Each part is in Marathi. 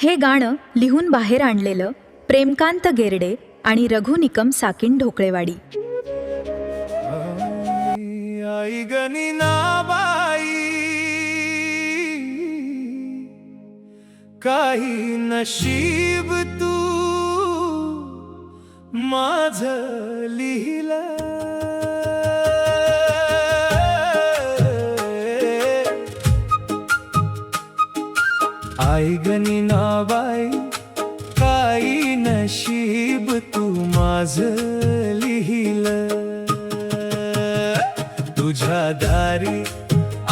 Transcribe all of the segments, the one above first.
हे गाणं लिहून बाहेर आणलेलं प्रेमकांत गेरडे आणि रघु निकम साकिन ढोकळेवाडी। आई गनिनाबाई काही नशीब तू माझं लिहिलं। आई गनिनाबाई काही नशीब तू माझं लिहिलं। तुझ्या दारी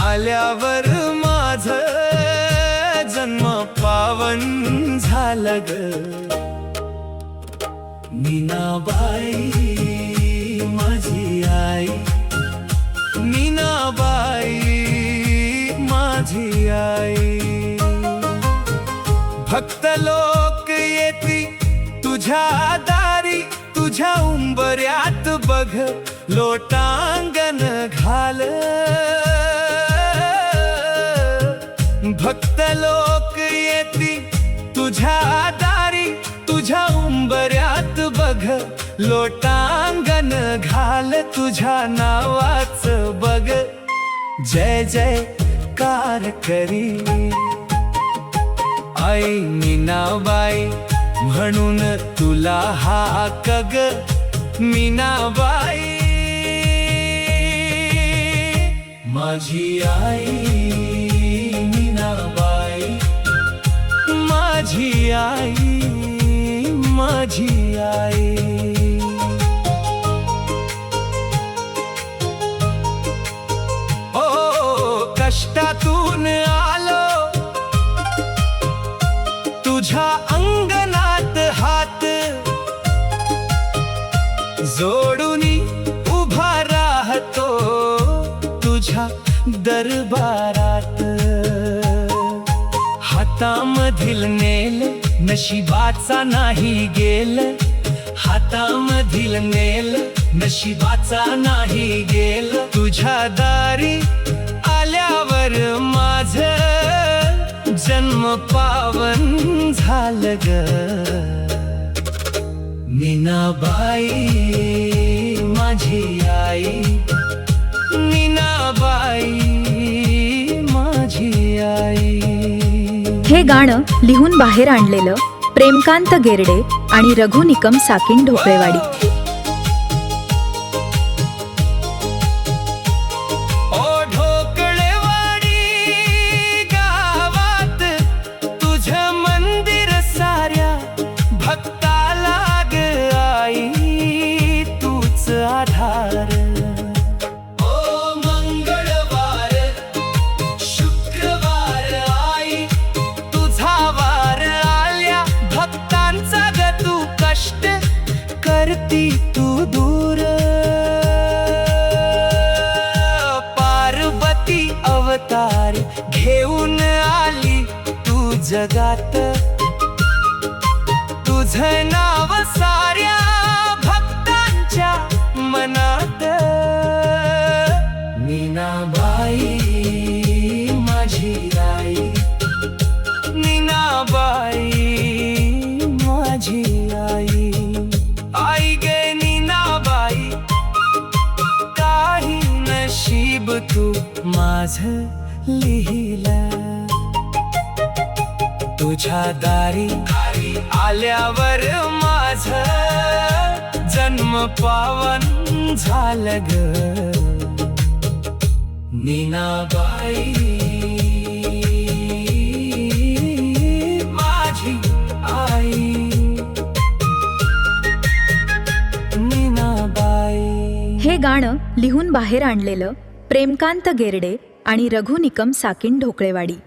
आल्यावर माझं जन्म पावन झालं ग। मीनाबाई माझी आई, मीनाबाई माझी आई। भक्त लोक येती तुझ्या दारी, तुझ्या उंबऱ्यात बघ लोटांगण घाल। भक्त लोक येती तुझ्या दारी, तुझ्या उंबऱ्यात बघ लोटांगण घाल। तुझ्या नावाचं बघ जय जयकार करी। आई मीनाबाई म्हणून तुला हाक ग मीनाबाई माझी आई। मीनाबाई माझी आई, माझी आई। ओ कष्टातून आलो तुझ्या अंगणात हात जोडूनी उभा राहतो तुझ्या दरबारात। हातामधील नेल नशिबाचा नाही गेल, हातामधील नेल नशिबाचा नाही गेल। तुझ्या दारी आल्यावर माझं जन्म पावन झालं ग। मीनाबाई माझी आई, मीनाबाई माझी आई। हे गाणं लिहून बाहेर आणलेलं प्रेमकांत गेरडे आणि रघु निकम साकिन ढोकळेवाडी। आधार ओ मंगळवार शुक्रवार आई तुझा वार आल्या भक्तांचा ग। तू कष्ट करती तू दूर। पार्वती अवतार घेऊन आली तू जगात। तुझं नाव साऱ्या मनात। मीनाबाई माझी आई, मीनाबाई माझी आई। आई गे मीनाबाई काही नशीब तू माझं लिहिलं। तुझ्या दारी आल्यावर माझं जन्म पावन झालं ग। मीनाबाई माझी आई, मीनाबाई। हे गाणं लिहून बाहेर आणलेलं प्रेमकांत गेरडे आणि रघु निकम साकिन ढोकळेवाडी।